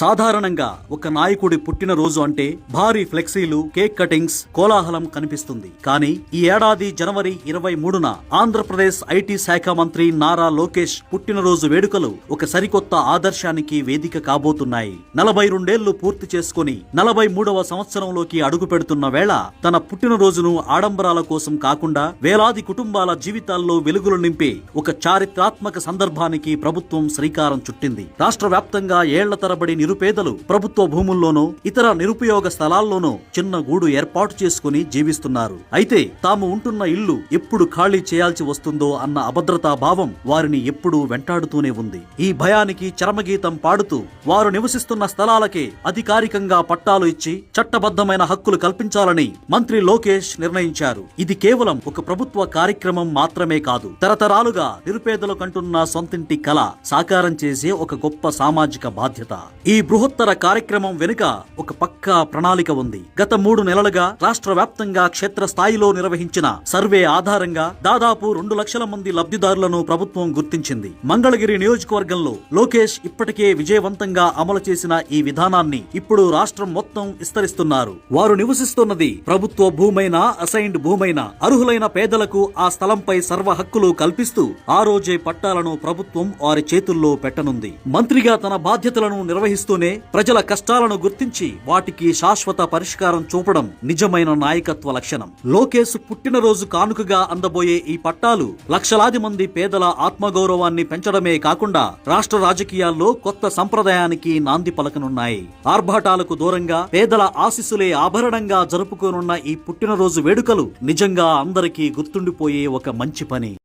సాధారణంగా ఒక నాయకుడి పుట్టినరోజు అంటే భారీ ఫ్లెక్సీలు, కేక్ కటింగ్స్, కోలాహలం కనిపిస్తుంది. కానీ ఈ ఏడాది జనవరి 23న ఆంధ్రప్రదేశ్ ఐటీ శాఖ మంత్రి నారా లోకేష్ పుట్టినరోజు వేడుకలు ఒక సరికొత్త ఆదర్శానికి వేదిక కాబోతున్నాయి. 42 పూర్తి చేసుకుని 43వ సంవత్సరంలోకి అడుగు పెడుతున్న వేళ తన పుట్టినరోజును ఆడంబరాల కోసం కాకుండా వేలాది కుటుంబాల జీవితాల్లో వెలుగులు నింపే ఒక చారిత్రాత్మక సందర్భానికి ప్రభుత్వం శ్రీకారం చుట్టింది. రాష్ట్ర వ్యాప్తంగా ఏళ్ల తరబడి నిరుపేదలు ప్రభుత్వ భూముల్లోనూ ఇతర నిరుపయోగ స్థలాల్లోనూ చిన్న గూడు ఏర్పాటు చేసుకుని జీవిస్తున్నారు. అయితే తాము ఉంటున్న ఇల్లు ఎప్పుడు ఖాళీ చేయాల్సి వస్తుందో అన్న అభద్రతా భావం వారిని ఎప్పుడూ వెంటాడుతూనే ఉంది. ఈ భయానికి చరమగీతం పాడుతూ వారు నివసిస్తున్న స్థలాలకే అధికారికంగా పట్టాలు ఇచ్చి చట్టబద్ధమైన హక్కులు కల్పించాలని మంత్రి లోకేష్ నిర్ణయించారు. ఇది కేవలం ఒక ప్రభుత్వ కార్యక్రమం మాత్రమే కాదు, తరతరాలుగా నిరుపేదలు కంటున్న సొంతింటి కల సాకారం చేసే ఒక గొప్ప సామాజిక బాధ్యత. ఈ బృహత్తర కార్యక్రమం వెనుక ఒక పక్కా ప్రణాళిక ఉంది. గత 3 నెలలుగా రాష్ట్ర వ్యాప్తంగా క్షేత్రస్థాయిలో నిర్వహించిన సర్వే ఆధారంగా దాదాపు 2 లక్షల మంది లబ్ధిదారులను ప్రభుత్వం గుర్తించింది. మంగళగిరి నియోజకవర్గంలో లోకేష్ ఇప్పటికే విజయవంతంగా అమలు చేసిన ఈ విధానాన్ని ఇప్పుడు రాష్ట్రం మొత్తం విస్తరిస్తున్నారు. వారు నివసిస్తున్నది ప్రభుత్వ భూమైనా, అసైన్డ్ భూమైనా అర్హులైన పేదలకు ఆ స్థలంపై సర్వ హక్కులు కల్పిస్తూ ఆ రోజే పట్టాలను ప్రభుత్వం వారి చేతుల్లో పెట్టనుంది. మంత్రిగా తన బాధ్యతలను నిర్వహిస్తూనే ప్రజల కష్టాలను గుర్తించి వాటికి శాశ్వత పరిష్కారం చూపడం నిజమైన నాయకత్వ లక్షణం. లోకేష్ పుట్టినరోజు కానుకగా అందబోయే ఈ పట్టాలు లక్షలాది మంది పేదల ఆత్మగౌరవాన్ని పెంచడమే కాకుండా రాష్ట్ర రాజకీయాల్లో కొత్త సంప్రదాయానికి నాంది పలకనున్నాయి. ఆర్భాటాలకు దూరంగా పేదల ఆశీస్సులే ఆభరణంగా జరుపుకోనున్న ఈ పుట్టినరోజు వేడుకలు నిజంగా అందరికీ గుర్తుండిపోయే ఒక మంచి పని.